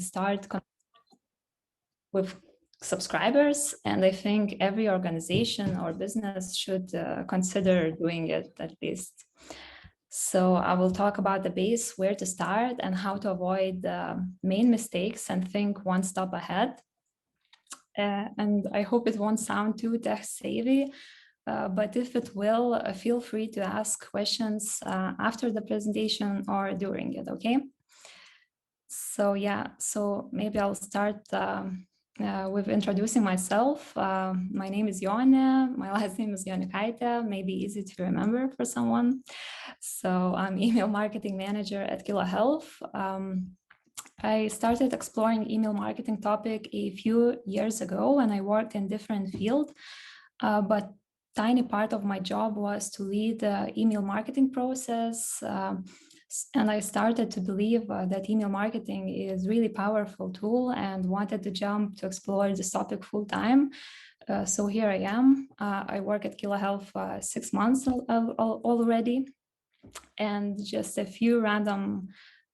start with subscribers. And I think every organization or business should consider doing it at least. So I will talk about the base, where to start, and how to avoid main mistakes and think one step ahead. And I hope it won't sound too tech savvy, but if it will, feel free to ask questions after the presentation or during it, okay? So yeah, so maybe I'll start with introducing myself. My name is Jone, my last name is Jonikaite, maybe easy to remember for someone. So I'm email marketing manager at Kilo Health. I started exploring email marketing topic a few years ago when I worked in different field, but tiny part of my job was to lead the email marketing process. And I started to believe that email marketing is really powerful tool and wanted to jump to explore this topic full time. So here I am. I work at Kilo Health 6 months already. And just a few random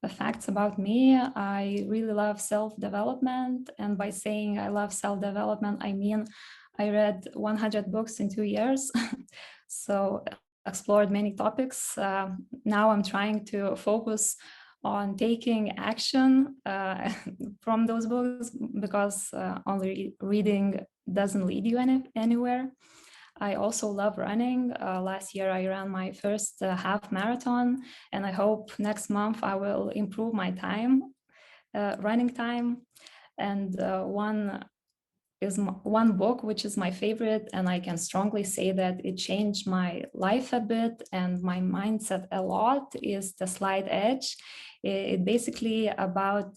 facts about me. I really love self-development. And by saying I love self-development, I mean I read 100 books in 2 years. So explored many topics. Now I'm trying to focus on taking action from those books, because only reading doesn't lead you anywhere. I also love running. Last year I ran my first half marathon, and I hope next month I will improve my time, running time. And one book which is my favorite, and I can strongly say that it changed my life a bit and my mindset a lot, is The Slight Edge. It basically about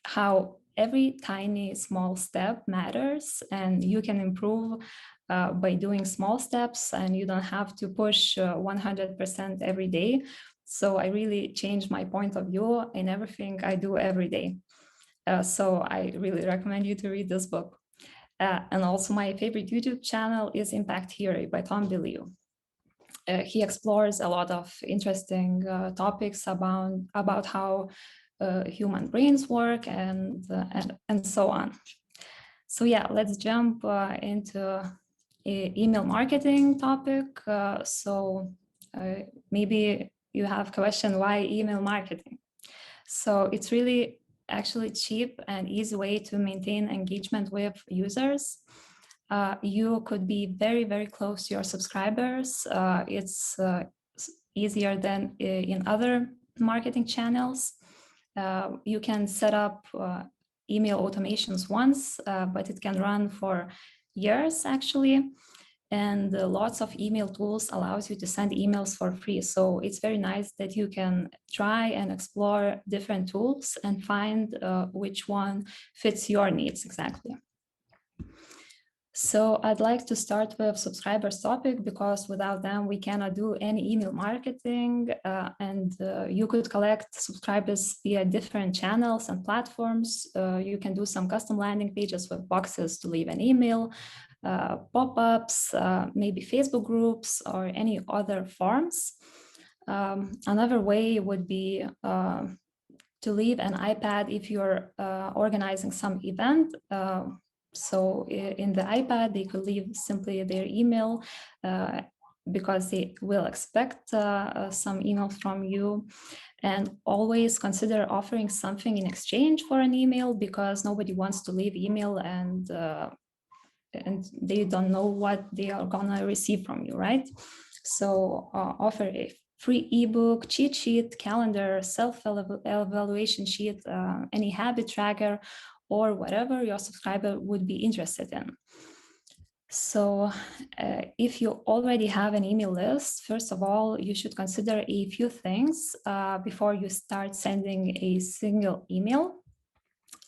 how every tiny small step matters, and you can improve by doing small steps, and you don't have to push 100% every day. So I really changed my point of view in everything I do every day. So I really recommend you to read this book. And also my favorite YouTube channel is Impact Theory by Tom DeLeo. He explores a lot of interesting topics about how human brains work and so on. So yeah, let's jump into email marketing topic. Maybe you have question, why email marketing? So it's really actually cheap and easy way to maintain engagement with users. You could be very, very close to your subscribers. It's easier than in other marketing channels. You can set up email automations once, but it can run for years actually. And lots of email tools allows you to send emails for free. So it's very nice that you can try and explore different tools and find which one fits your needs exactly. So I'd like to start with subscribers topic, because without them we cannot do any email marketing, and you could collect subscribers via different channels and platforms. You can do some custom landing pages with boxes to leave an email, pop-ups, maybe Facebook groups, or any other forms. Another way would be to leave an iPad if you're organizing some event. So in the iPad, they could leave simply their email because they will expect some emails from you. And always consider offering something in exchange for an email, because nobody wants to leave email and they don't know what they are gonna receive from you, right? So offer a free ebook, cheat sheet, calendar, self-evaluation sheet, any habit tracker, or whatever your subscriber would be interested in. So if you already have an email list, first of all, you should consider a few things before you start sending a single email.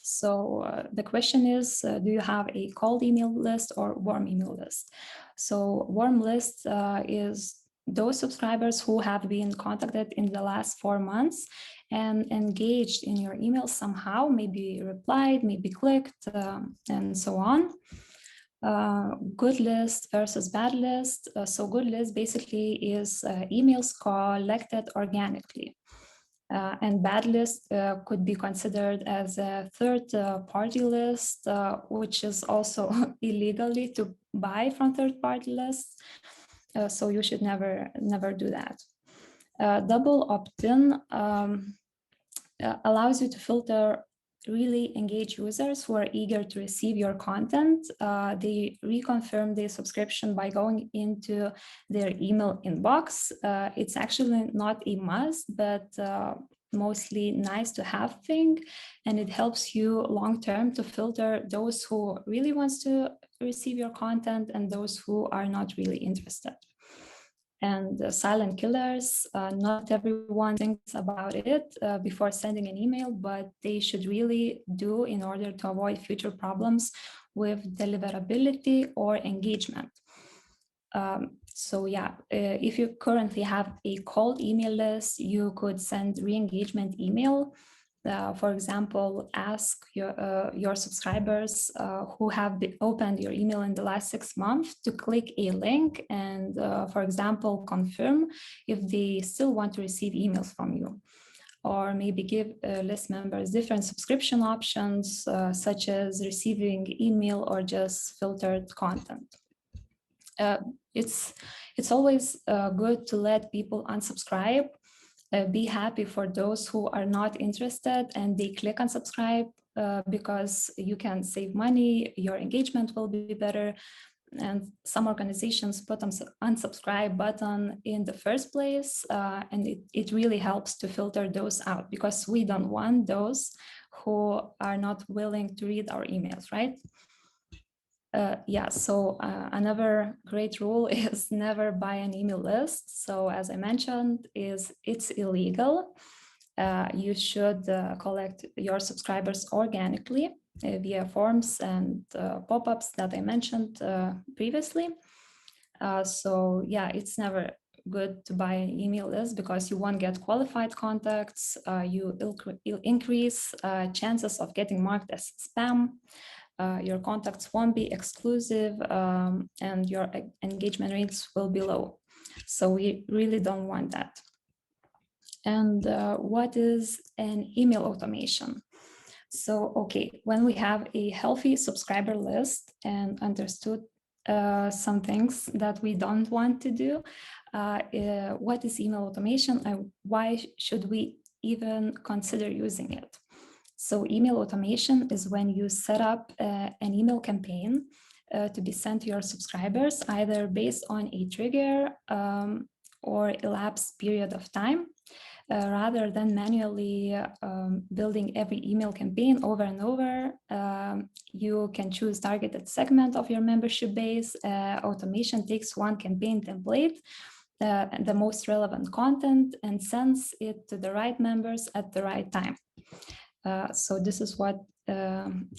So the question is, do you have a cold email list or warm email list? So warm list is those subscribers who have been contacted in the last 4 months and engaged in your email somehow, maybe replied, maybe clicked, and so on. Good list versus bad list. So good list basically is emails collected organically. And bad list could be considered as a third-party list, which is also illegally to buy from third-party lists. So you should never do that. Double opt-in allows you to filter really engaged users who are eager to receive your content. They reconfirm their subscription by going into their email inbox. It's actually not a must, but mostly nice to have thing, and it helps you long term to filter those who really wants to receive your content and those who are not really interested. And silent killers, not everyone thinks about it before sending an email, but they should really do in order to avoid future problems with deliverability or engagement. So yeah, if you currently have a cold email list, you could send re-engagement email. For example, ask your subscribers who have opened your email in the last 6 months to click a link and, for example, confirm if they still want to receive emails from you. Or maybe give list members different subscription options, such as receiving email or just filtered content. It's always good to let people unsubscribe. Be happy for those who are not interested and they click unsubscribe because you can save money, your engagement will be better. And some organizations put an unsubscribe button in the first place, and it really helps to filter those out, because we don't want those who are not willing to read our emails, right? Yeah, so another great rule is never buy an email list. So as I mentioned, it's illegal. You should collect your subscribers organically via forms and pop-ups that I mentioned previously. So yeah, it's never good to buy an email list because you won't get qualified contacts. You'll increase chances of getting marked as spam. Your contacts won't be exclusive, and your engagement rates will be low. So we really don't want that. And what is an email automation? So, okay, when we have a healthy subscriber list and understood some things that we don't want to do, what is email automation and why should we even consider using it? So email automation is when you set up an email campaign to be sent to your subscribers, either based on a trigger or elapsed period of time, rather than manually building every email campaign over and over. You can choose targeted segment of your membership base. Automation takes one campaign template, the most relevant content, and sends it to the right members at the right time. So this is what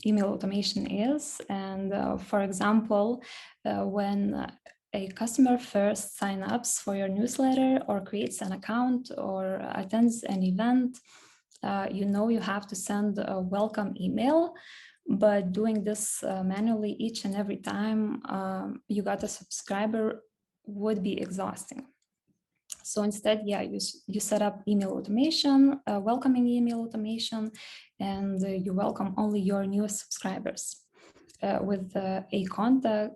email automation is. And for example, when a customer first signs up for your newsletter or creates an account or attends an event, you know you have to send a welcome email. But doing this manually each and every time you got a subscriber would be exhausting. So instead, yeah, you set up email automation, welcoming email automation, and you welcome only your newest subscribers with a content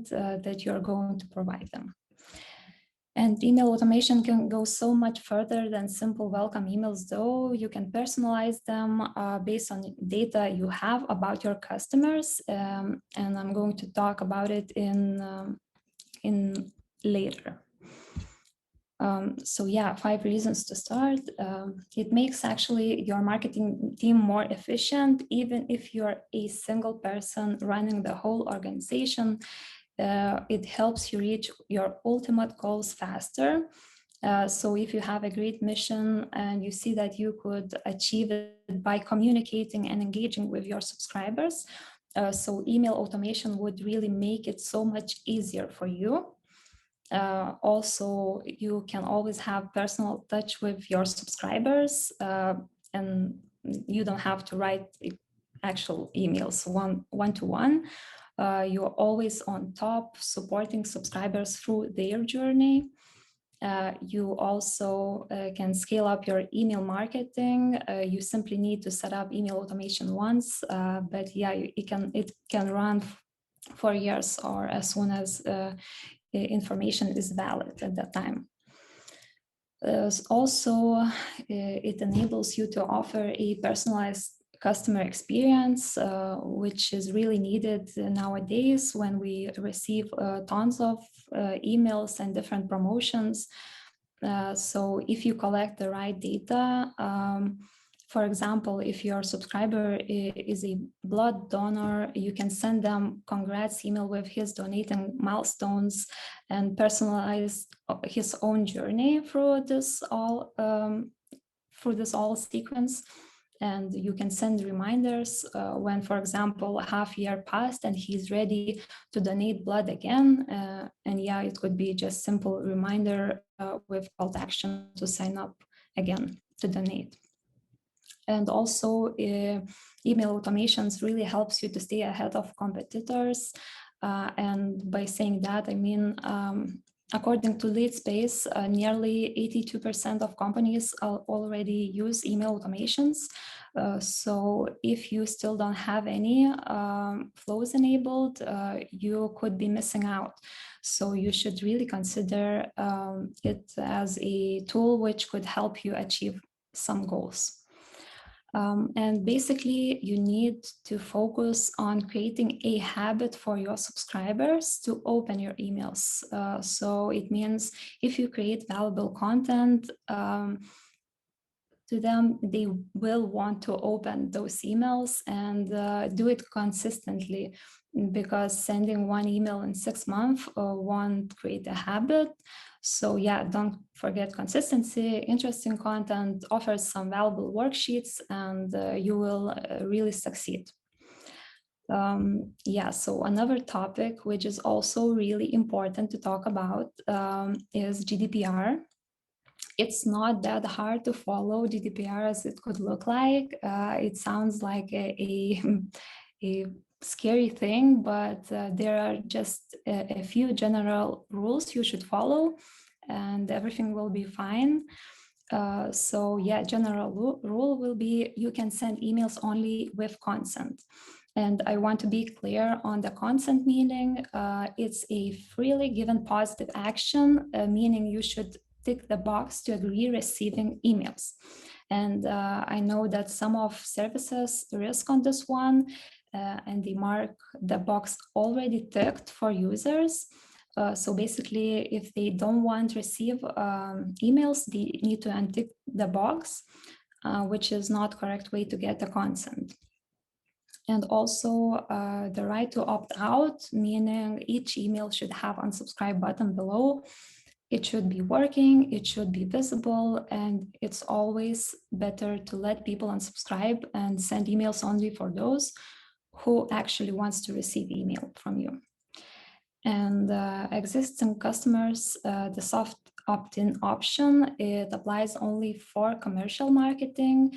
that you're going to provide them. And email automation can go so much further than simple welcome emails, though. You can personalize them based on data you have about your customers, and I'm going to talk about it in later. So yeah, 5 reasons to start. It makes actually your marketing team more efficient, even if you're a single person running the whole organization. It helps you reach your ultimate goals faster. So if you have a great mission and you see that you could achieve it by communicating and engaging with your subscribers, so email automation would really make it so much easier for you. Also, you can always have personal touch with your subscribers, and you don't have to write actual emails one-to-one. You're always on top, supporting subscribers through their journey. You also can scale up your email marketing. You simply need to set up email automation once, but yeah, it can run for years or as soon as information is valid at that time. Also, it enables you to offer a personalized customer experience, which is really needed nowadays when we receive tons of emails and different promotions. So if you collect the right data, for example, if your subscriber is a blood donor, you can send them congrats email with his donating milestones and personalize his own journey through this all sequence. And you can send reminders when, for example, a half year passed and he's ready to donate blood again. And yeah, it could be just simple reminder with call to action to sign up again to donate. And also email automations really helps you to stay ahead of competitors. And by saying that, I mean, according to LeadSpace, nearly 82% of companies already use email automations. So if you still don't have any flows enabled, you could be missing out. So you should really consider it as a tool which could help you achieve some goals. And basically, you need to focus on creating a habit for your subscribers to open your emails. So it means if you create valuable content to them, they will want to open those emails and do it consistently, because sending one email in 6 months won't create a habit. So yeah, don't forget consistency, interesting content, offer some valuable worksheets, and you will really succeed. Yeah, so another topic which is also really important to talk about is GDPR. It's not that hard to follow GDPR as it could look like. It sounds like a scary thing, but there are just a few general rules you should follow and everything will be fine. So yeah, general rule will be you can send emails only with consent. And I want to be clear on the consent meaning. It's a freely given positive action, meaning you should tick the box to agree receiving emails. And I know that some of services risk on this one, and they mark the box already ticked for users. So basically, if they don't want to receive emails, they need to untick the box, which is not correct way to get the consent. And also the right to opt out, meaning each email should have unsubscribe button below. It should be working, it should be visible, and it's always better to let people unsubscribe and send emails only for those who actually wants to receive email from you. And existing customers, the soft opt-in option, it applies only for commercial marketing.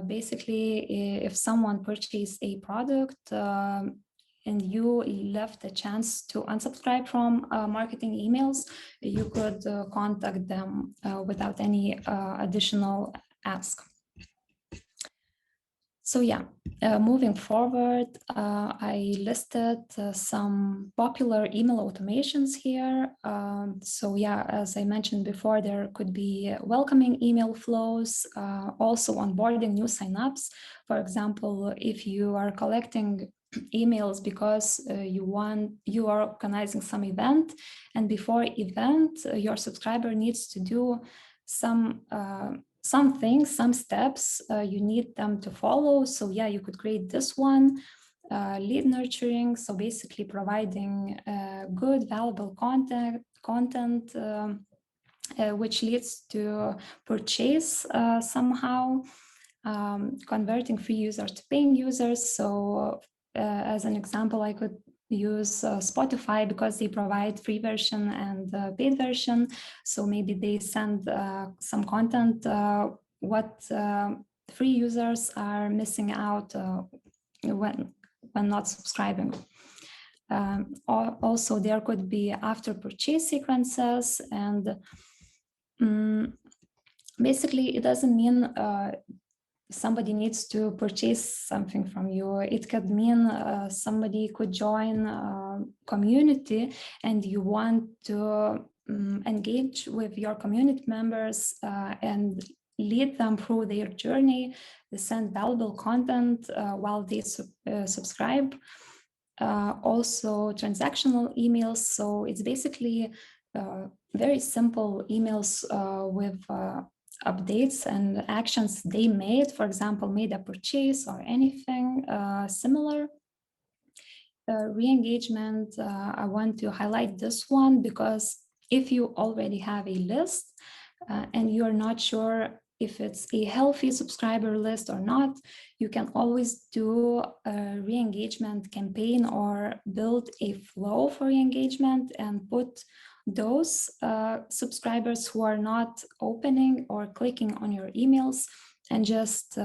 Basically, if someone purchased a product and you left a chance to unsubscribe from marketing emails, you could contact them without any additional ask. So yeah, moving forward, I listed some popular email automations here. So yeah, as I mentioned before, there could be welcoming email flows, also onboarding new signups. For example, if you are collecting emails because you are organizing some event, and before event, your subscriber needs to do some things, some steps you need them to follow. So yeah, you could create this one, lead nurturing. So basically providing good, valuable content which leads to purchase somehow, converting free users to paying users. So as an example, I could use Spotify because they provide free version and paid version. So maybe they send some content what free users are missing out when not subscribing. Also, there could be after purchase sequences, and Basically, it doesn't mean somebody needs to purchase something from you. It could mean somebody could join a community and you want to engage with your community members and lead them through their journey. They send valuable content while they subscribe. Also transactional emails. So it's basically very simple emails with updates and actions they made, for example, made a purchase or anything similar. Re-engagement, I want to highlight this one because if you already have a list and you're not sure if it's a healthy subscriber list or not, you can always do a re-engagement campaign or build a flow for re-engagement and put those subscribers who are not opening or clicking on your emails and just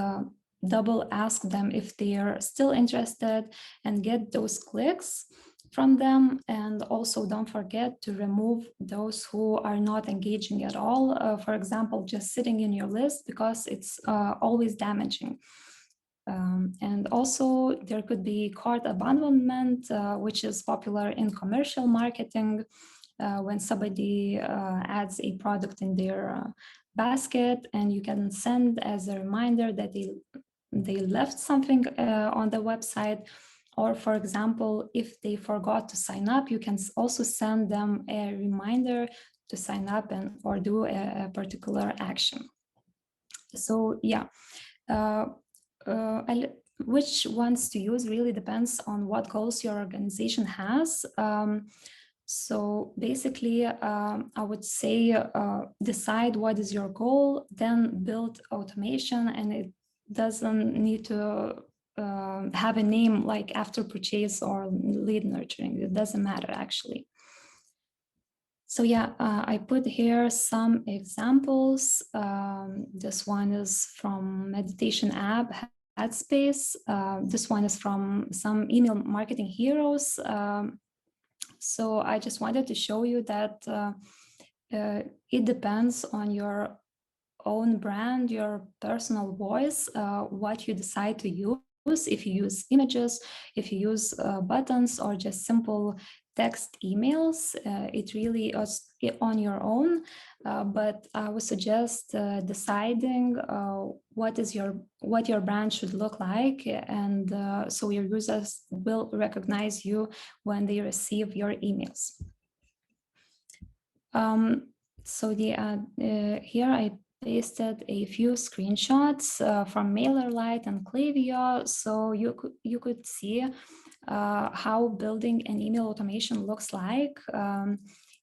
double ask them if they are still interested and get those clicks from them. And also don't forget to remove those who are not engaging at all. For example, just sitting in your list, because it's always damaging. And also there could be cart abandonment, which is popular in commercial marketing. When somebody adds a product in their basket, and you can send as a reminder that they left something on the website. Or for example, if they forgot to sign up, you can also send them a reminder to sign up and or do a particular action. So yeah, which ones to use really depends on what goals your organization has. So basically, I would say decide what is your goal, then build automation, and it doesn't need to have a name like after purchase or lead nurturing. It doesn't matter actually. So yeah, I put here some examples. This one is from meditation app, Headspace. This one is from some email marketing heroes. So I just wanted to show you that it depends on your own brand, your personal voice, what you decide to use. If you use images, if you use buttons or just simple text emails, it really is on your own. But I would suggest deciding what your brand should look like, and so your users will recognize you when they receive your emails. So here I pasted a few screenshots from MailerLite and Klaviyo, so you could see how building an email automation looks like.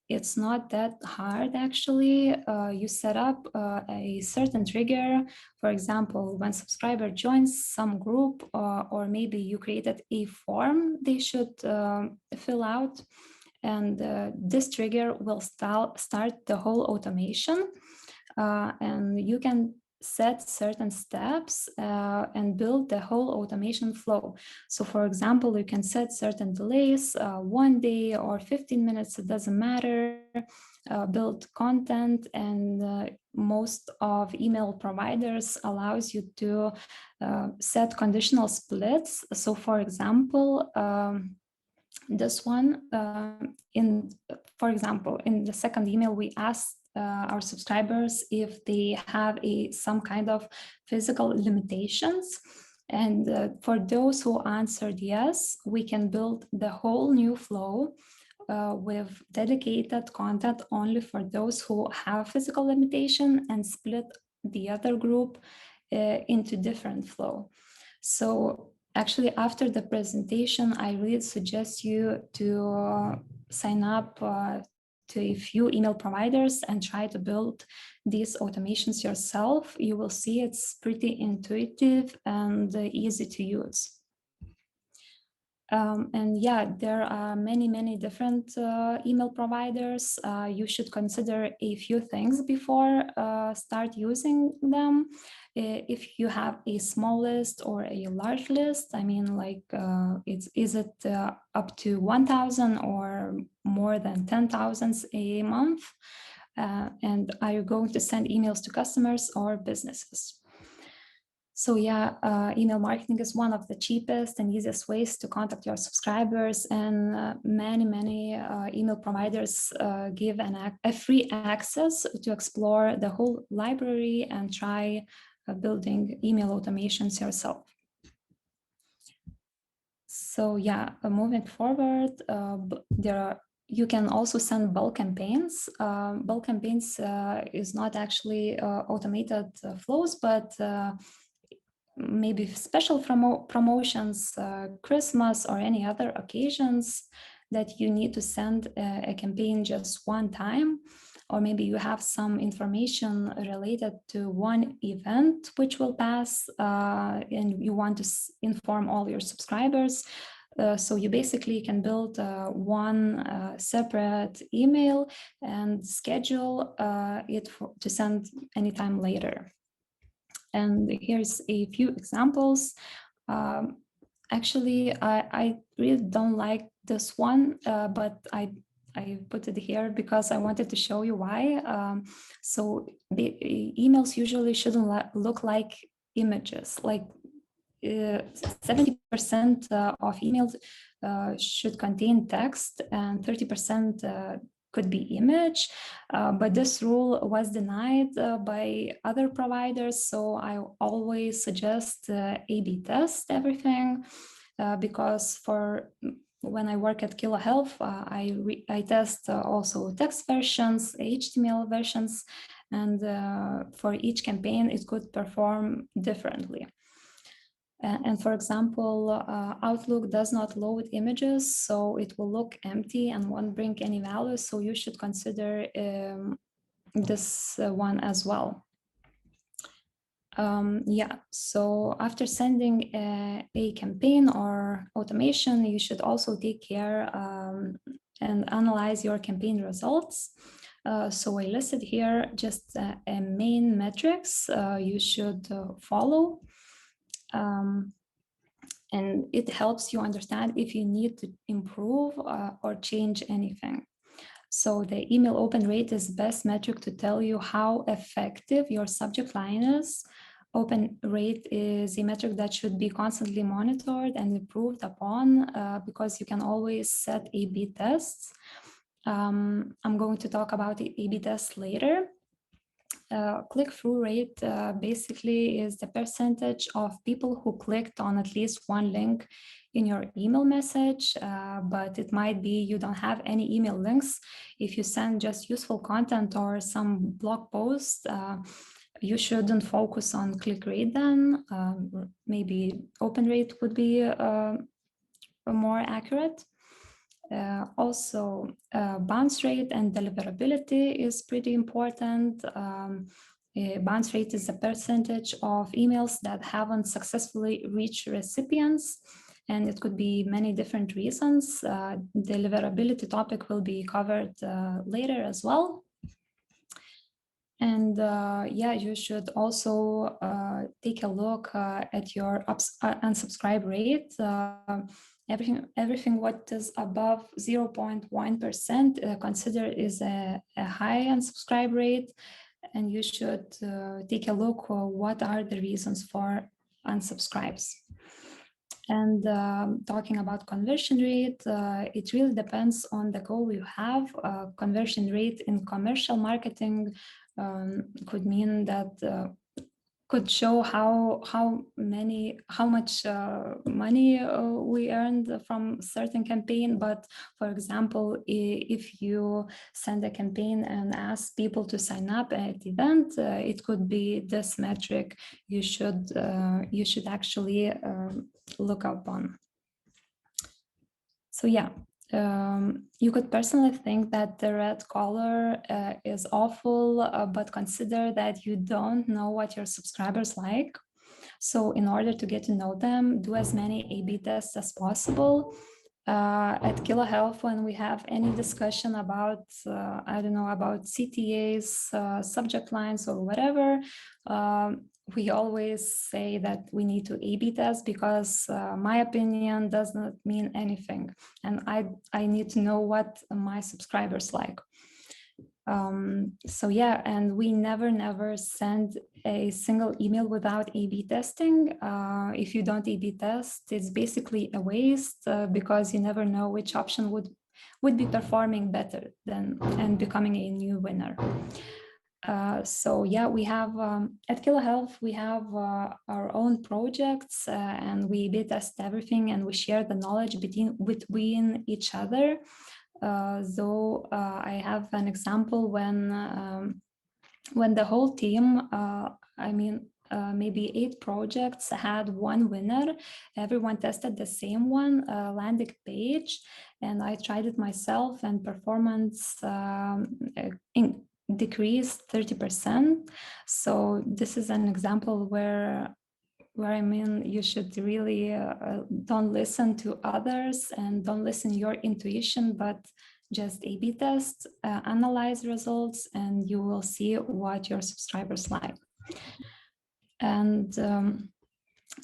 It's not that hard actually. You set up a certain trigger. For example, when subscriber joins some group, or maybe you created a form they should fill out, and this trigger will start the whole automation. And you can set certain steps and build the whole automation flow. So for example, you can set certain delays, 1 day or 15 minutes, it doesn't matter, build content, and most of email providers allows you to set conditional splits. So for example, this one, for example, in the second email, we asked our subscribers if they have some kind of physical limitations. And for those who answered yes, we can build the whole new flow with dedicated content only for those who have physical limitation, and split the other group into different flow. So actually, after the presentation, I really suggest you to sign up to a few email providers and try to build these automations yourself. You will see it's pretty intuitive and easy to use. And yeah, there are many different email providers. You should consider a few things before start using them. If you have a small list or a large list, I mean, like, is it up to 1,000 or more than 10,000 a month? And are you going to send emails to customers or businesses? So yeah, email marketing is one of the cheapest and easiest ways to contact your subscribers, and many email providers give a free access to explore the whole library and try building email automations yourself. So yeah, moving forward, you can also send bulk campaigns. Bulk campaigns is not actually automated flows, but maybe special promotions, Christmas or any other occasions that you need to send a campaign just one time, or maybe you have some information related to one event which will pass, and you want to inform all your subscribers. So you basically can build one separate email and schedule it to send anytime later. And here's a few examples. Actually, I really don't like this one, but I put it here because I wanted to show you why. So the emails usually shouldn't look like images. Like 70% of emails should contain text, and 30% could be image, but this rule was denied by other providers. So I always suggest A/B test everything, because when I work at Kilo Health, I test also text versions, HTML versions, and for each campaign it could perform differently. And for example, Outlook does not load images, so it will look empty and won't bring any value. So you should consider this one as well. Yeah, so after sending a campaign or automation, you should also take care and analyze your campaign results. So I listed here just a main metrics you should follow. And it helps you understand if you need to improve or change anything. So the email open rate is best metric to tell you how effective your subject line is. Open rate is a metric that should be constantly monitored and improved upon, because you can always set A/B tests. I'm going to talk about the A/B tests later. Click-through rate basically is the percentage of people who clicked on at least one link in your email message, but it might be you don't have any email links. If you send just useful content or some blog post, you shouldn't focus on click rate then. Maybe open rate would be more accurate. Also, bounce rate and deliverability is pretty important. Bounce rate is a percentage of emails that haven't successfully reached recipients, and it could be many different reasons. Deliverability topic will be covered later as well. And yeah, you should also take a look at your unsubscribe rate. Everything what is above 0.1% consider is a high unsubscribe rate, and you should take a look what are the reasons for unsubscribes. And talking about conversion rate, it really depends on the goal you have. Conversion rate in commercial marketing could mean that could show how much money we earned from certain campaign. But for example, if you send a campaign and ask people to sign up at the event, it could be this metric you should actually look up on. So yeah, you could personally think that the red color is awful, but consider that you don't know what your subscribers like. So in order to get to know them, do as many A/B tests as possible. At Kilo Health, when we have any discussion about, I don't know, about CTAs, subject lines or whatever, we always say that we need to A/B test, because my opinion does not mean anything. And I need to know what my subscribers like. So yeah, and we never send a single email without A/B testing. If you don't A/B test, it's basically a waste because you never know which option would be performing better than and becoming a new winner. So yeah, we have at Kilo Health, we have our own projects and we A/B test everything and we share the knowledge between each other. Though I have an example when the whole team, maybe 8 projects had one winner. Everyone tested the same one, landing page, and I tried it myself, and performance decreased 30%. So this is an example where you should really don't listen to others and don't listen your intuition, but just A/B test, analyze results, and you will see what your subscribers like. And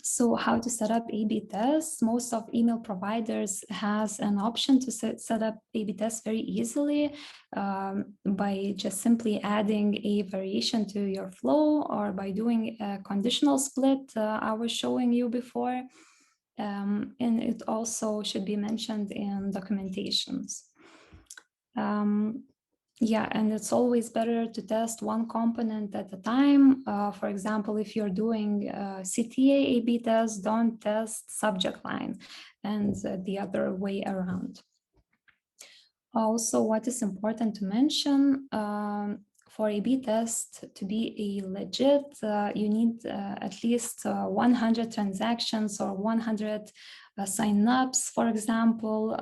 so how to set up A/B tests? Most of email providers has an option to set up A/B tests very easily by just simply adding a variation to your flow or by doing a conditional split I was showing you before. And it also should be mentioned in documentations. Yeah, and it's always better to test one component at a time. For example, if you're doing CTA A/B test, don't test subject line, and the other way around. Also, what is important to mention, for A/B test to be a legit, you need at least 100 transactions or 100 sign-ups, for example,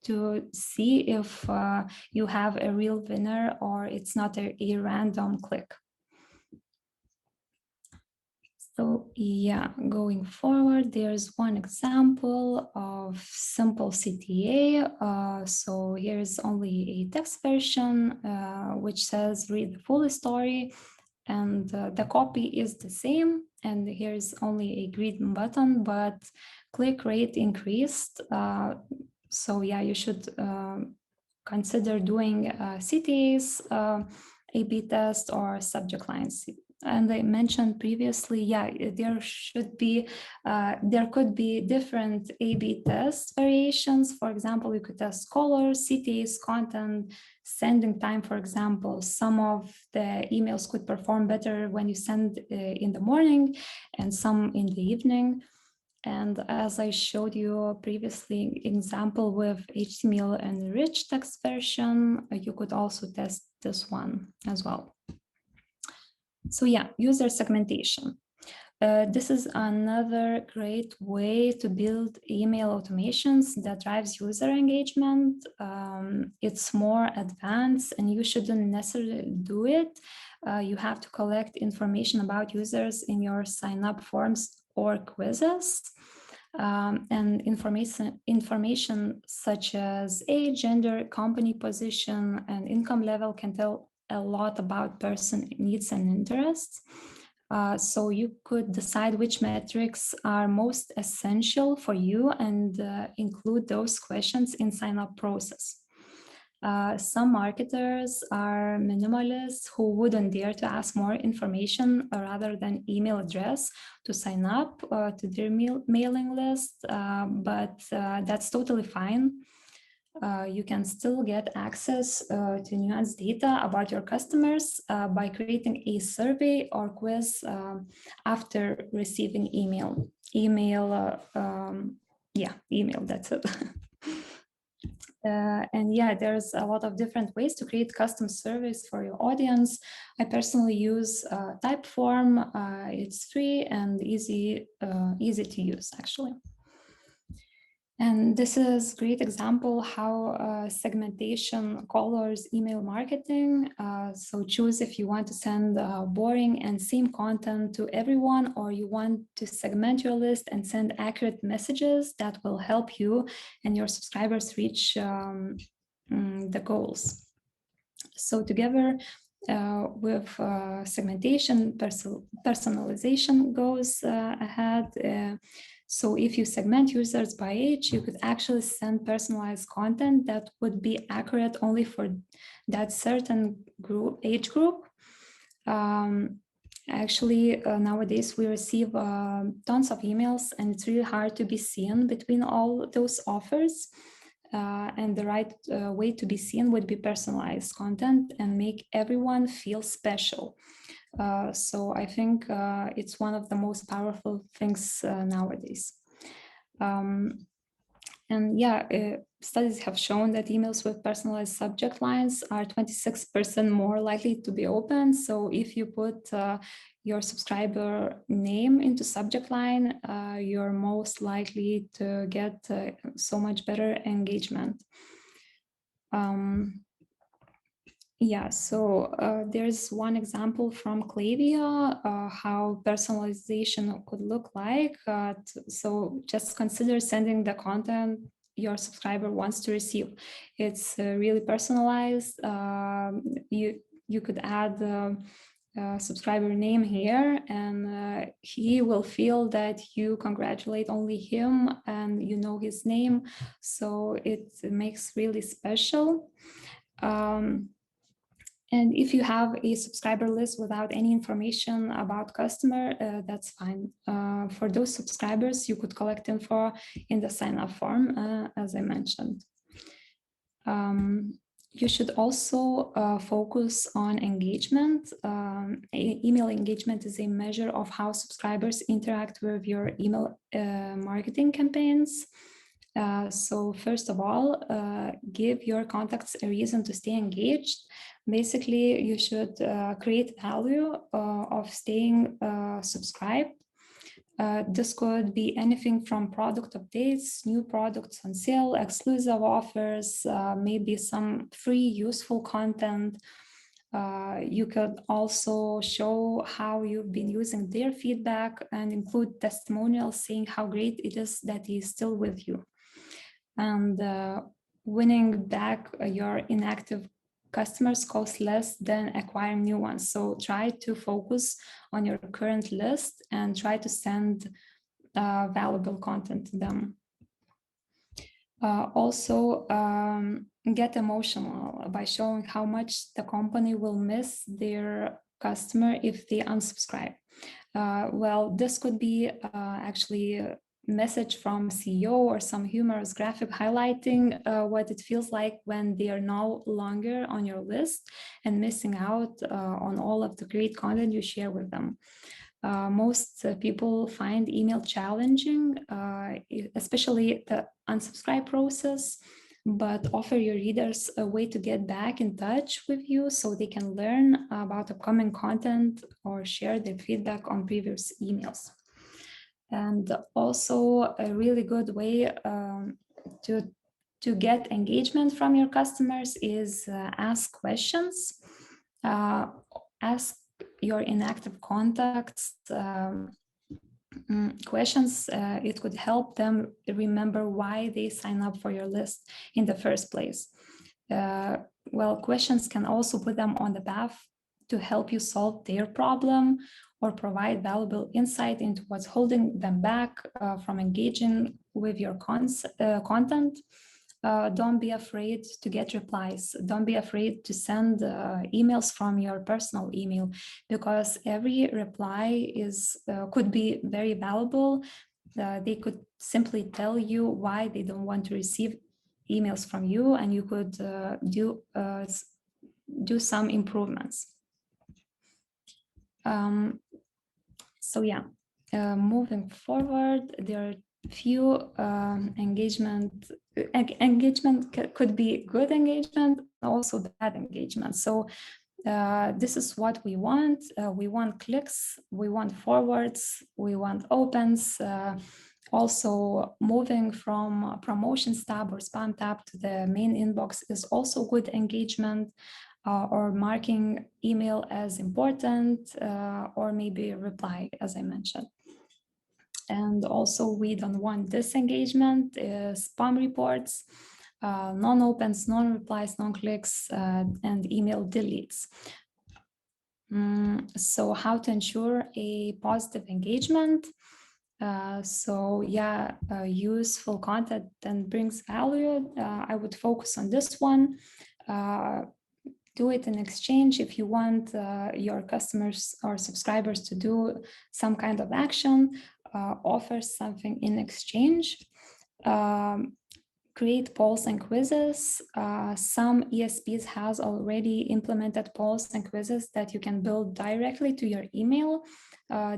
to see if you have a real winner or it's not a random click. So yeah, going forward, there's one example of simple CTA. So here's only a text version, which says read the full story, and the copy is the same. And here's only a green button, but click rate increased. So yeah, you should consider doing CTAs, A/B test, or subject lines. And I mentioned previously, yeah, there could be different A/B test variations. For example, you could test color, CTAs, content, sending time, for example. Some of the emails could perform better when you send in the morning and some in the evening. And as I showed you previously, example with HTML and rich text version, you could also test this one as well. So yeah, user segmentation. This is another great way to build email automations that drives user engagement. It's more advanced and you shouldn't necessarily do it. You have to collect information about users in your sign-up forms or quizzes. And information such as age, gender, company position, and income level can tell a lot about person needs and interests. So you could decide which metrics are most essential for you and include those questions in sign-up process. Some marketers are minimalists who wouldn't dare to ask more information rather than email address to sign up to their mailing list, but that's totally fine. You can still get access to nuanced data about your customers by creating a survey or quiz after receiving email. Email, that's it. And yeah, there's a lot of different ways to create custom surveys for your audience. I personally use Typeform. It's free and easy to use, actually. And this is a great example how segmentation colors email marketing. So choose if you want to send boring and same content to everyone, or you want to segment your list and send accurate messages that will help you and your subscribers reach the goals. So together with segmentation, personalization goes ahead. So if you segment users by age, you could actually send personalized content that would be accurate only for that certain age group. Actually, nowadays we receive tons of emails, and it's really hard to be seen between all those offers. And the right way to be seen would be personalized content and make everyone feel special. So I think it's one of the most powerful things nowadays. And yeah, studies have shown that emails with personalized subject lines are 26% more likely to be opened. So if you put your subscriber name into subject line, you're most likely to get so much better engagement. Yeah, so there's one example from Klaviyo, how personalization could look like. So just consider sending the content your subscriber wants to receive. It's really personalized. You could add subscriber name here, and he will feel that you congratulate only him and you know his name. So it makes really special. And if you have a subscriber list without any information about customer, that's fine. For those subscribers, you could collect info in the sign-up form, as I mentioned. You should also focus on engagement. Email engagement is a measure of how subscribers interact with your email marketing campaigns. So first of all, give your contacts a reason to stay engaged. Basically, you should create value of staying subscribed. This could be anything from product updates, new products on sale, exclusive offers, maybe some free useful content. You could also show how you've been using their feedback and include testimonials saying how great it is that he's still with you. And winning back your inactive customers costs less than acquiring new ones. So try to focus on your current list and try to send valuable content to them. Also, get emotional by showing how much the company will miss their customer if they unsubscribe. Well, this could be actually a message from CEO or some humorous graphic highlighting what it feels like when they are no longer on your list and missing out on all of the great content you share with them. Most people find email challenging, especially the unsubscribe process, but offer your readers a way to get back in touch with you so they can learn about upcoming content or share their feedback on previous emails. And also a really good way to get engagement from your customers is ask questions. Ask your inactive contacts questions. It could help them remember why they sign up for your list in the first place. Well, questions can also put them on the path to help you solve their problem or provide valuable insight into what's holding them back from engaging with your content. Don't be afraid to get replies. Don't be afraid to send emails from your personal email, because every reply could be very valuable. They could simply tell you why they don't want to receive emails from you, and you could do some improvements. So yeah, moving forward, there are few engagement could be good engagement, also bad engagement. So this is what we want. We want clicks, we want forwards, we want opens. Also, moving from promotions tab or spam tab to the main inbox is also good engagement. Or marking email as important, or maybe a reply, as I mentioned. And also, we don't want disengagement, spam reports, non-opens, non-replies, non-clicks, and email deletes. So how to ensure a positive engagement? So yeah, useful content and brings value. I would focus on this one. Do it in exchange if you want your customers or subscribers to do some kind of action, offer something in exchange. Create polls and quizzes. Some ESPs has already implemented polls and quizzes that you can build directly to your email.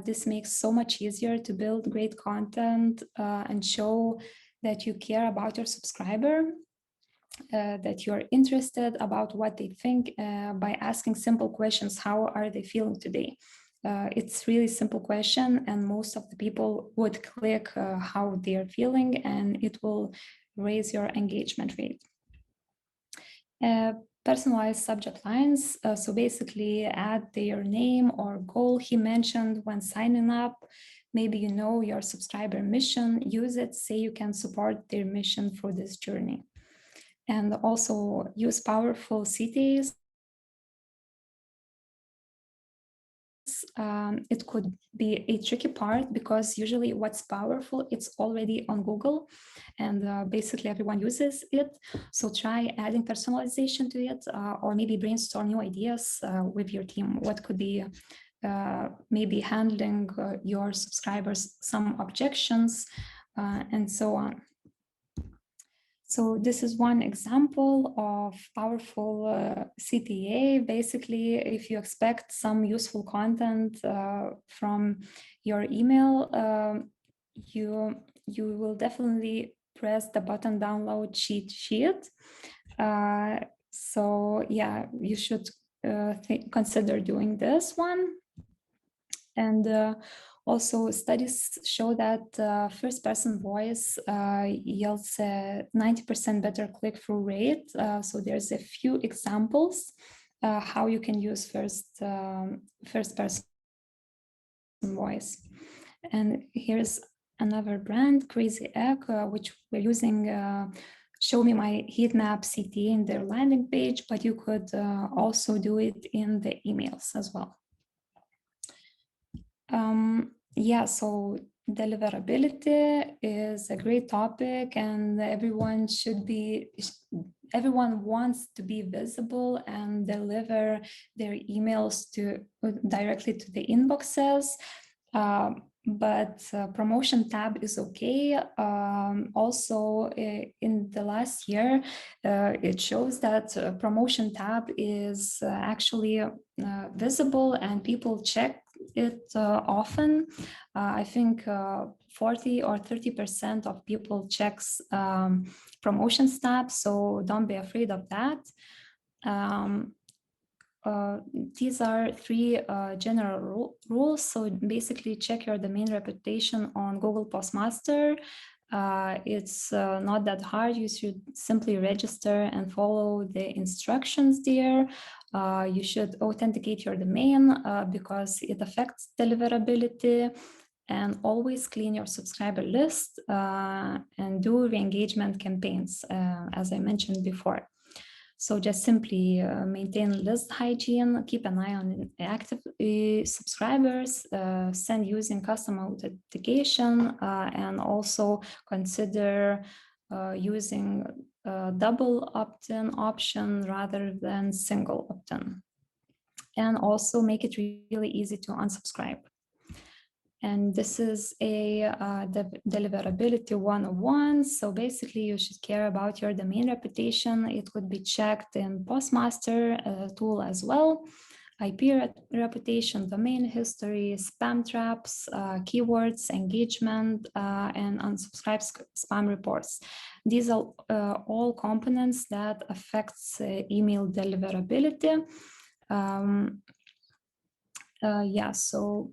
This makes so much easier to build great content and show that you care about your subscriber, that you're interested about what they think by asking simple questions. How are they feeling today? It's really simple question, and most of the people would click how they are feeling, and it will raise your engagement rate. Personalized subject lines. So basically add their name or goal he mentioned when signing up. Maybe you know your subscriber mission, use it, say you can support their mission for this journey. And also use powerful CTAs. It could be a tricky part because usually what's powerful, it's already on Google and basically everyone uses it. So try adding personalization to it or maybe brainstorm new ideas with your team. What could be maybe handling your subscribers some objections and so on. So this is one example of powerful CTA. Basically, if you expect some useful content from your email, you will definitely press the button download cheat sheet. So yeah, you should consider doing this one. And also studies show that first-person voice yields a 90% better click-through rate. So there's a few examples how you can use first-person voice. And here's another brand, Crazy Egg, which we're using show me my heat map CT in their landing page, but you could also do it in the emails as well. Yeah, so deliverability is a great topic, and everyone wants to be visible and deliver their emails directly to the inboxes. But promotion tab is okay. Also, in the last year, it shows that promotion tab is actually visible and people check it often. I think 40 or 30% of people checks promotions tab, so don't be afraid of that. These are three general rules. So basically check your domain reputation on Google Postmaster. It's not that hard. You should simply register and follow the instructions there. You should authenticate your domain because it affects deliverability, and always clean your subscriber list and do re-engagement campaigns, as I mentioned before. So just simply maintain list hygiene, keep an eye on active subscribers, send using custom authentication, and also consider using a double opt-in option rather than single opt-in. And also make it really easy to unsubscribe. And this is a deliverability 101. So basically you should care about your domain reputation. It could be checked in Postmaster tool as well. IP reputation, domain history, spam traps, keywords, engagement, and unsubscribe spam reports. These are all components that affects email deliverability. Yeah, so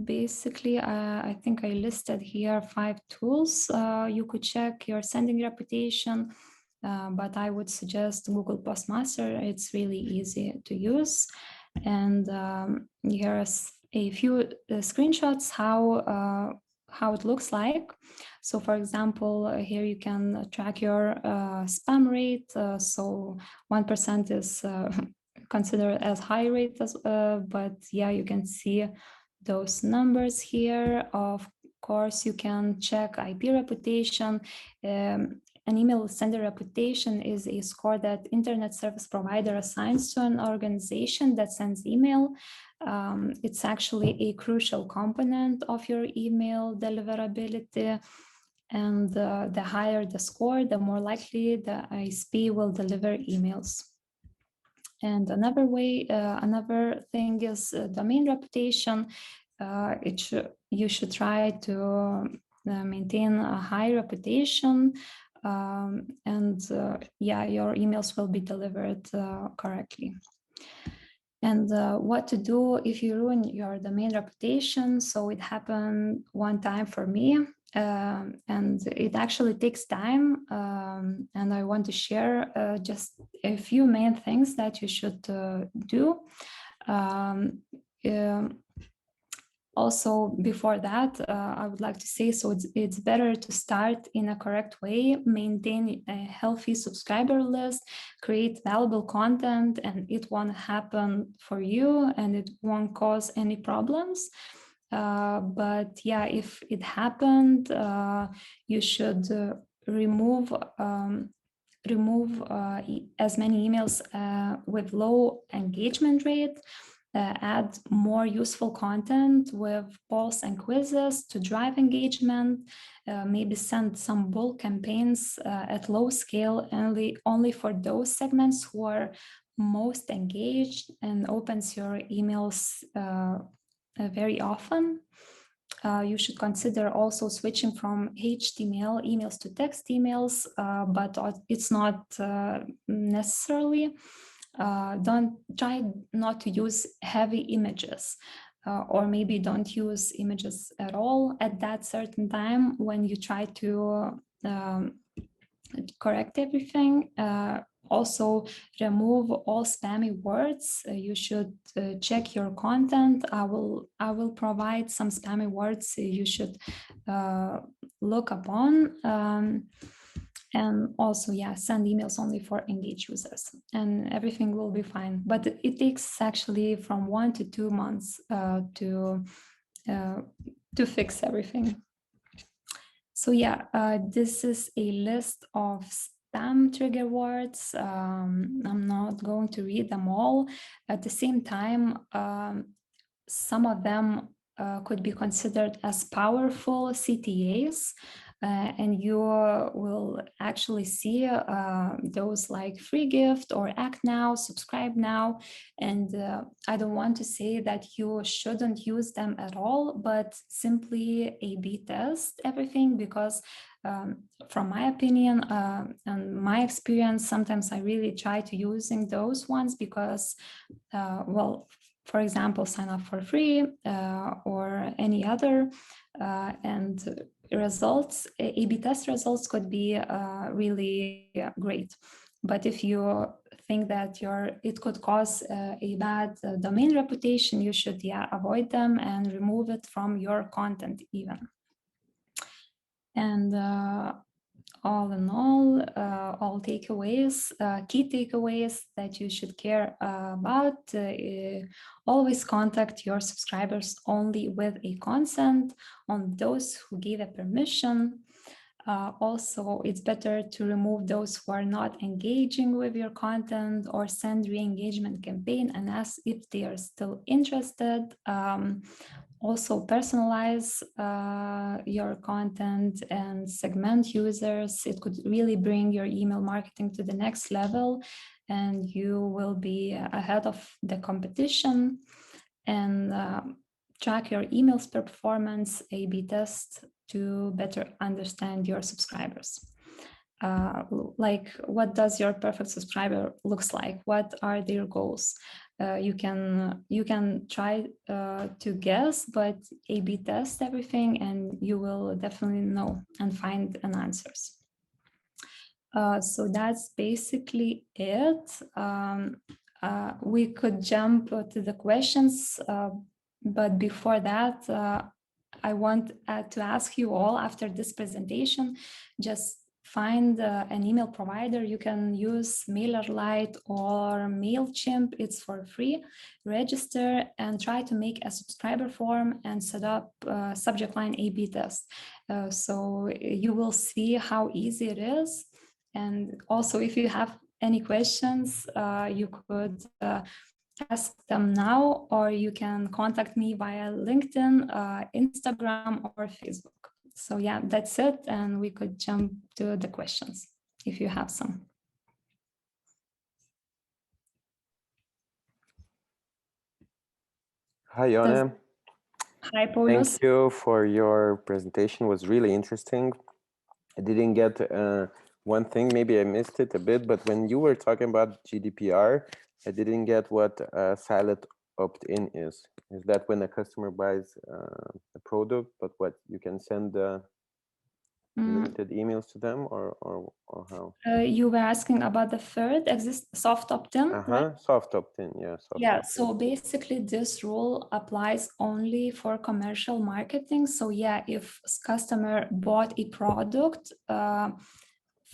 basically, I think I listed here 5 tools. You could check your sending reputation, but I would suggest Google Postmaster. It's really easy to use. And here's a few screenshots how it looks like. So for example, here you can track your spam rate. So 1% is considered as high rate, but yeah, you can see those numbers here of course, you can check IP reputation. An email sender reputation is a score that internet service provider assigns to an organization that sends email. It's actually a crucial component of your email deliverability. And the higher the score, the more likely the ISP will deliver emails. And another thing is domain reputation. You should try to maintain a high reputation, and your emails will be delivered correctly. And what to do if you ruin your domain reputation. So it happened one time for me, and it actually takes time. And I want to share just a few main things that you should do. Also, before that, I would like to say, so it's better to start in a correct way, maintain a healthy subscriber list, create valuable content, and it won't happen for you and it won't cause any problems. But yeah, if it happened, you should remove as many emails with low engagement rate. Add more useful content with polls and quizzes to drive engagement. Maybe send some bulk campaigns at low scale only for those segments who are most engaged and opens your emails very often. You should consider also switching from HTML emails to text emails, but it's not necessarily. Don't try not to use heavy images, or maybe don't use images at all at that certain time when you try to correct everything. Also, remove all spammy words. You should check your content. I will provide some spammy words you should look upon. And also, send emails only for engaged users, and everything will be fine. But it takes actually from 1 to 2 months to fix everything. So this is a list of spam trigger words. I'm not going to read them all. At the same time, some of them could be considered as powerful CTAs. And you will actually see those like free gift or act now, subscribe now. And I don't want to say that you shouldn't use them at all, but simply A/B test everything, because from my opinion and my experience, sometimes I really try to using those ones because, for example, sign up for free or any other, and results, A/B test results could be really great. But if you think that it could cause a bad domain reputation, you should avoid them and remove it from your content even. And all in all takeaways, key takeaways that you should care about. Always contact your subscribers only with a consent on those who gave a permission. Also, it's better to remove those who are not engaging with your content, or send re-engagement campaign and ask if they are still interested. Also, personalize your content and segment users. It could really bring your email marketing to the next level, and you will be ahead of the competition. And track your emails performance, A/B test to better understand your subscribers. Like, what does your perfect subscriber looks like? What are their goals? You can try to guess, but A/B test everything, and you will definitely know and find an answers. So that's basically it. We could jump to the questions, but before that, I want to ask you all, after this presentation, just find an email provider. You can use MailerLite or MailChimp. It's for free. Register and try to make a subscriber form and set up subject line A/B test. So you will see how easy it is. And also, if you have any questions, you could ask them now, or you can contact me via LinkedIn, Instagram, or Facebook. So yeah, that's it. And we could jump to the questions if you have some. Hi, Jone. Hi, Paulus. Thank you for your presentation. It was really interesting. I didn't get one thing, maybe I missed it a bit, but when you were talking about GDPR, I didn't get what silent opt-in is. Is that when a customer buys a product, but what you can send limited emails to them, or how? You were asking about the third soft opt-in, right? Soft opt-in, yeah. Yeah, so basically this rule applies only for commercial marketing. So yeah, if customer bought a product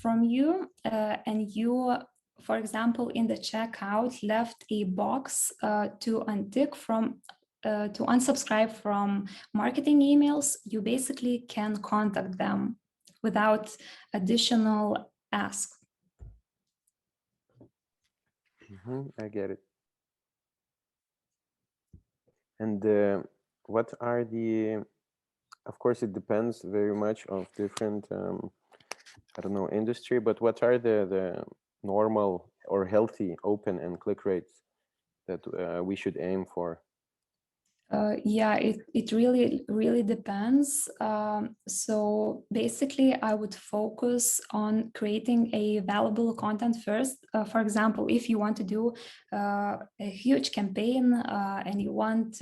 from you and you, for example, in the checkout left a box to untick from to unsubscribe from marketing emails, you basically can contact them without additional ask. I get it. And what are the, of course, it depends very much of different, I don't know, industry, but what are the normal or healthy open and click rates that we should aim for? Yeah, it really depends. So basically, I would focus on creating a valuable content first. For example, if you want to do a huge campaign and you want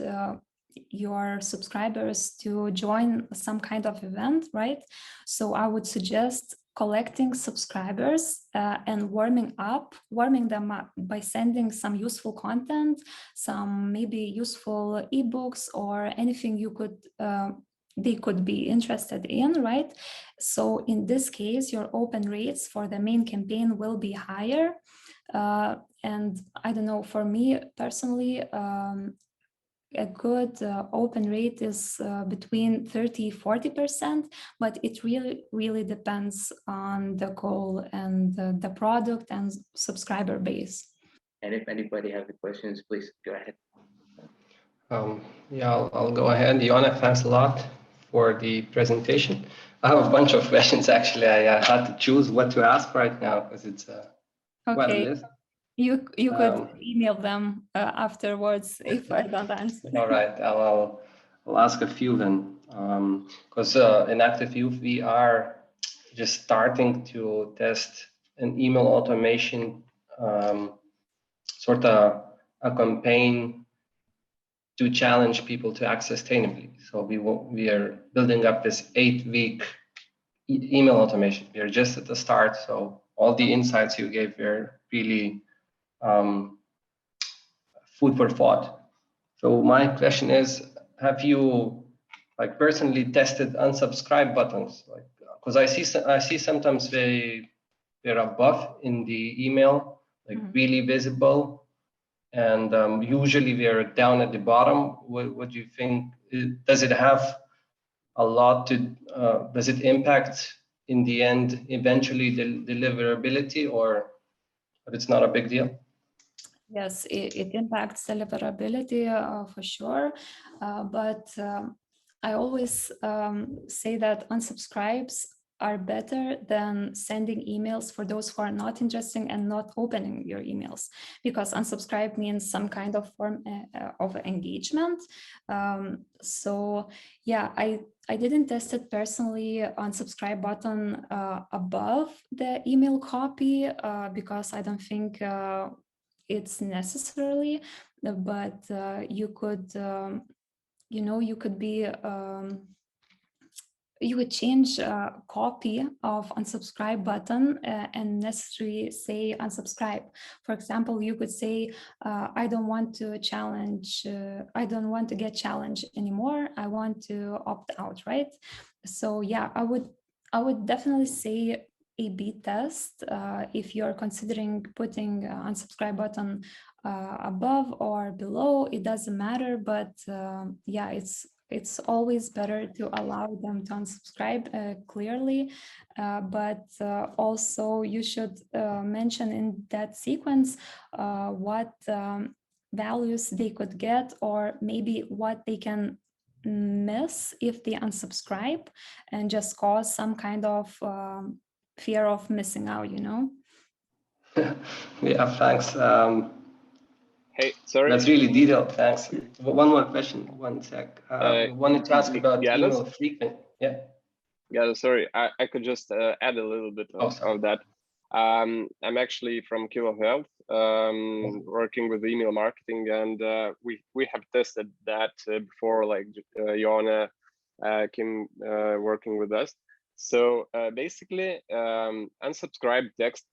your subscribers to join some kind of event, right? So I would suggest collecting subscribers and warming them up by sending some useful content, some maybe useful ebooks or anything you could they could be interested in, right? So in this case, your open rates for the main campaign will be higher. And I don't know, for me personally, a good open rate is between 30-40%, but it really depends on the goal and the product and subscriber base. And if anybody has any questions, please go ahead. Yeah, I'll go ahead. Jone, thanks a lot for the presentation. I have a bunch of questions, actually. I had to choose what to ask right now because it's quite a list. You could email them afterwards if I don't answer. All right, I'll ask a few then. Because in Active Youth, we are just starting to test an email automation, sort of a campaign to challenge people to act sustainably. So we are building up this 8-week email automation. We are just at the start. So all the insights you gave were really food for thought. So my question is, have you personally tested unsubscribe buttons? Because I see sometimes they're above in the email, really visible. And usually they're down at the bottom. What do you think? Does it have a lot to, does it impact in the end, eventually the deliverability, or it's not a big deal? Yes, it impacts deliverability for sure. But I always say that unsubscribes are better than sending emails for those who are not interested and not opening your emails, because unsubscribe means some kind of form of engagement. So yeah, I didn't test it personally on subscribe button above the email copy because I don't think it's necessarily, but you could you could be you would change a copy of unsubscribe button and necessarily say unsubscribe. For example, you could say, I don't want to challenge, I don't want to get challenged anymore. I want to opt out, right? So yeah, I would definitely say A/B test if you're considering putting unsubscribe button above or below. It doesn't matter, but yeah, it's always better to allow them to unsubscribe clearly, but also you should mention in that sequence what values they could get, or maybe what they can miss if they unsubscribe, and just cause some kind of fear of missing out, you know? Yeah, thanks. Hey, sorry. That's really detailed. Thanks. One more question. One sec. We wanted to ask about Gaddis? email frequent. Yeah. Yeah, sorry. I could just add a little bit of that. I'm actually from Kilo Health, working with email marketing, and we have tested that before, like Jone came working with us. So basically, unsubscribed text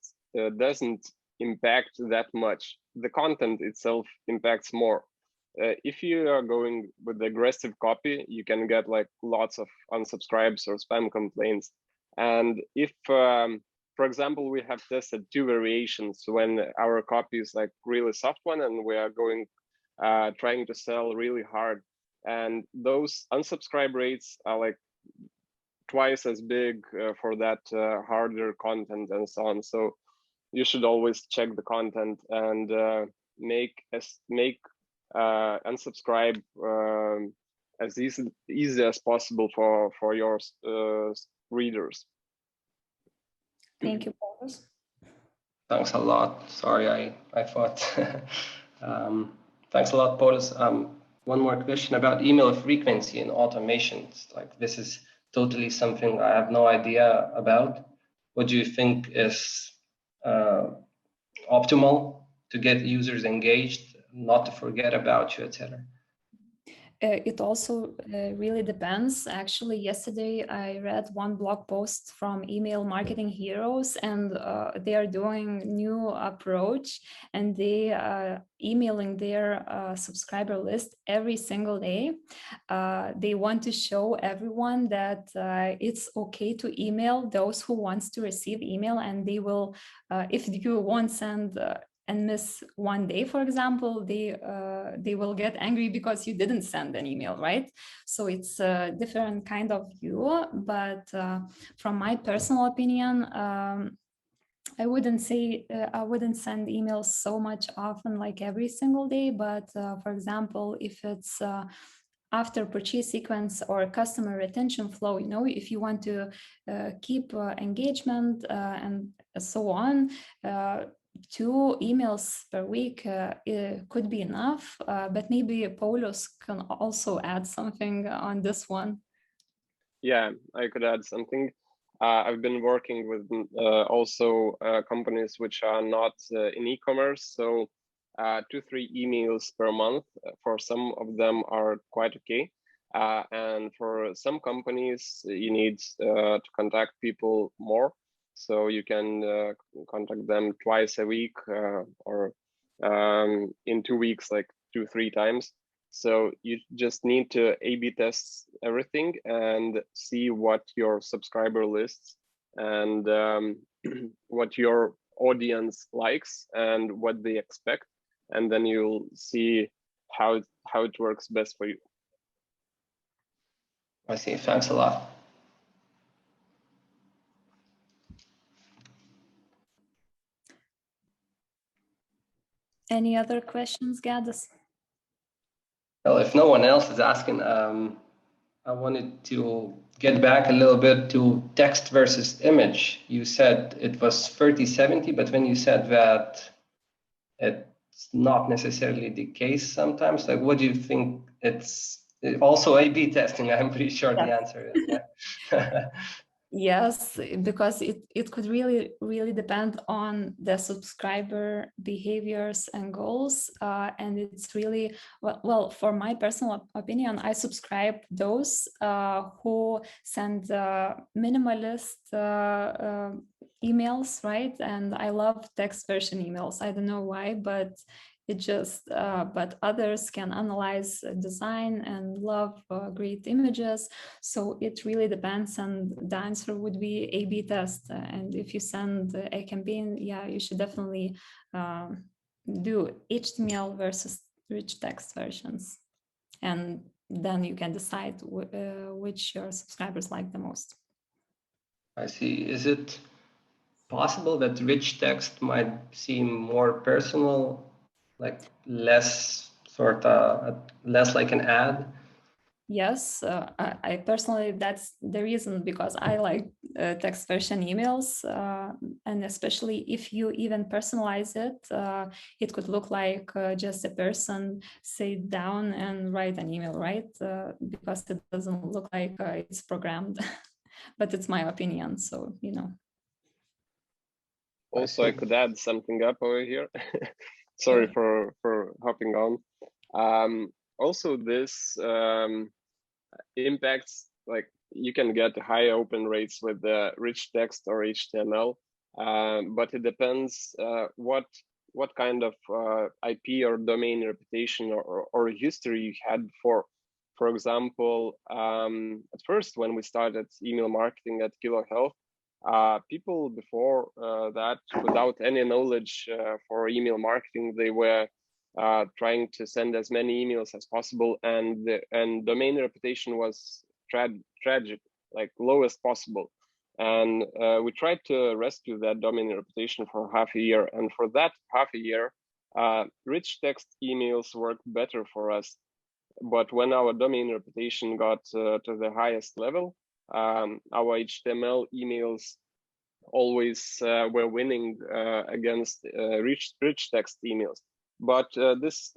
doesn't impact that much. The content itself impacts more. If you are going with aggressive copy, you can get like lots of unsubscribes or spam complaints. And if, for example, we have tested two variations when our copy is like really soft one and we are going, trying to sell really hard. And those unsubscribe rates are like twice as big for that harder content and so on. So you should always check the content and make unsubscribe as easy as possible for your readers. Thank you, Paulus. Thanks a lot. Sorry, I thought. Thanks a lot, Paulus. One more question about email frequency and automations. Like, this is totally something I have no idea about. What do you think is optimal to get users engaged, not to forget about you, etc.? It also really depends. Actually, yesterday I read one blog post from Email Marketing Heroes, and they are doing new approach, and they emailing their subscriber list every single day. They want to show everyone that it's okay to email those who wants to receive email, and they will, if you won't send and miss one day, for example, they will get angry because you didn't send an email, right? So it's a different kind of view. But from my personal opinion, I wouldn't say I wouldn't send emails so much often, like every single day. But for example, if it's after purchase sequence or customer retention flow, you know, if you want to keep engagement and so on, 2 emails per week could be enough, but maybe Paulus can also add something on this one. Yeah, I could add something. I've been working with also companies which are not in e-commerce, so 2-3 emails per month for some of them are quite okay. And for some companies, you need to contact people more. So you can contact them twice a week or in 2 weeks, like 2-3 times. So you just need to A/B test everything and see what your subscriber lists and what your audience likes and what they expect, and then you'll see how it works best for you. I see. Thanks a lot. Any other questions, Gaddis? Well, if no one else is asking, I wanted to get back a little bit to text versus image. You said it was 30/70, but when you said that it's not necessarily the case sometimes, like, what do you think? It's also A/B testing. I'm pretty sure the answer is yeah. Yes, because it could really depend on the subscriber behaviors and goals, and it's really well, for my personal opinion, I subscribe those who send minimalist emails, right? And I love text version emails. I don't know why, but It just, but others can analyze design and love great images. So it really depends, and the answer would be A/B test. And if you send a campaign, yeah, you should definitely do HTML versus rich text versions. And then you can decide which your subscribers like the most. I see. Is it possible that rich text might seem more personal, like less less like an ad? Yes, I personally, that's the reason, because I like text version emails, and especially if you even personalize it, it could look like just a person sit down and write an email, right? Because it doesn't look like it's programmed, but it's my opinion, so, you know. Also, I could add something up over here. Sorry for hopping on. Also, this impacts, like, you can get high open rates with the rich text or HTML, but it depends what kind of IP or domain reputation or history you had before. For example, at first when we started email marketing at Kilo Health, people before that, without any knowledge for email marketing, they were trying to send as many emails as possible, and domain reputation was tragic, like lowest possible. And we tried to rescue that domain reputation for half a year, and for that half a year, rich text emails worked better for us. But when our domain reputation got to the highest level, our HTML emails always were winning against rich text emails. But this is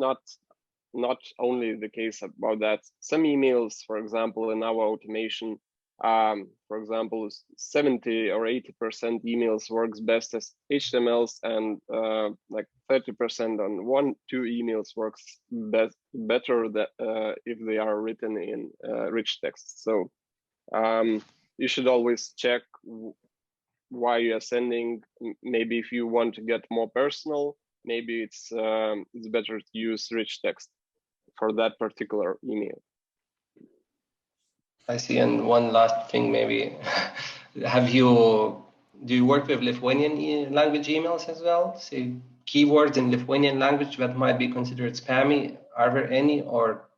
not only the case about that. Some emails, for example, in our automation, for example, 70 or 80% emails works best as HTMLs, and like 30% on 1-2 emails works better that if they are written in rich text. So you should always check why you are sending. Maybe if you want to get more personal, maybe it's better to use rich text for that particular email. I see. And one last thing, maybe, do you work with Lithuanian language emails as well? Say keywords in Lithuanian language that might be considered spammy. Are there any, or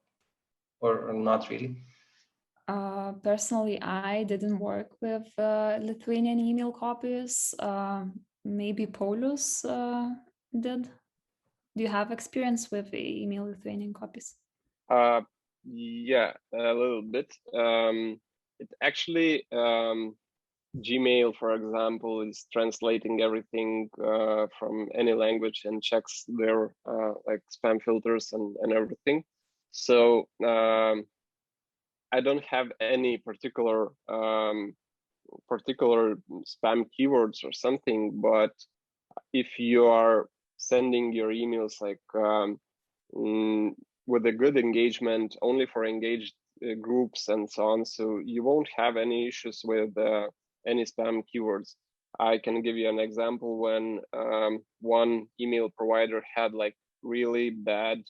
not really? Personally, I didn't work with Lithuanian email copies. Maybe Paulus did. Do you have experience with email Lithuanian copies? Yeah, a little bit. It actually, Gmail, for example, is translating everything from any language and checks their like spam filters and everything. So I don't have any particular spam keywords or something, but if you are sending your emails like with a good engagement, only for engaged groups and so on, so you won't have any issues with any spam keywords. I can give you an example when one email provider had like really bad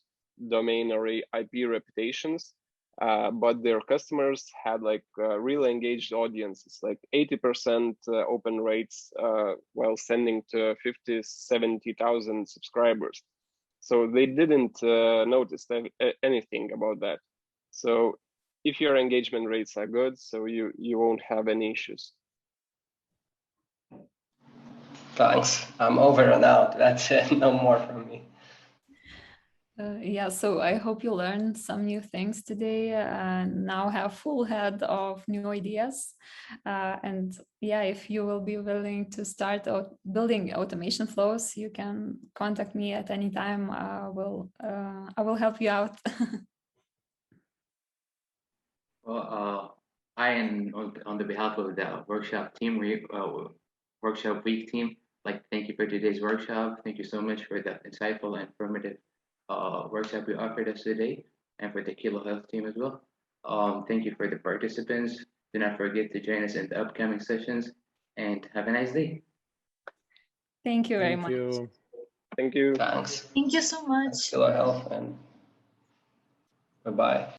domain or IP reputations, but their customers had like really engaged audiences, like 80% open rates while sending to 50-70,000 subscribers. So they didn't notice anything about that. So if your engagement rates are good, so you won't have any issues. Thanks. I'm over and out. That's it. No more from me. Yeah, so I hope you learned some new things today and now have full head of new ideas. And yeah, if you will be willing to start building automation flows, you can contact me at any time. I will help you out. Well, I and on the behalf of the workshop team, workshop week team, like to thank you for today's workshop. Thank you so much for the insightful and informative workshop you offered us today, and for the Kilo Health team as well. Thank you for the participants. Do not forget to join us in the upcoming sessions, and have a nice day. Thank you very much. Thank you. Thank you. Thanks. Thank you so much. Kilo Health, and bye-bye.